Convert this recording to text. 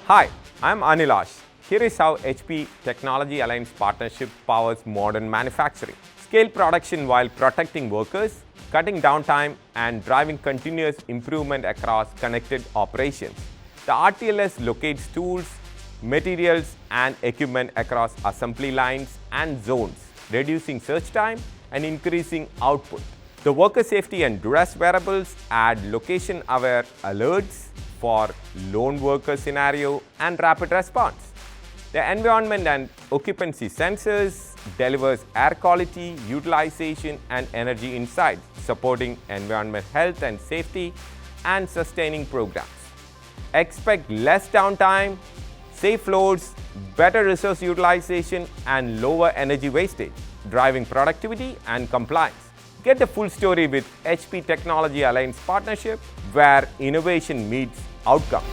Hi, I'm Anilash. Here is how HPE Technology Alliance partnership powers modern manufacturing. Scale production while protecting workers, cutting downtime, and driving continuous improvement across connected operations. The RTLS locates tools, materials, and equipment across assembly lines and zones, reducing search time and increasing output. The worker safety and duress wearables add location-aware alerts for lone worker scenario and rapid response. The environment and occupancy sensors delivers air quality, utilization, and energy insights, supporting environment health and safety and sustaining programs. Expect less downtime, safe loads, better resource utilization, and lower energy wastage, driving productivity and compliance. Get the full story with HPE Technology Alliance partnership, where innovation meets outcome.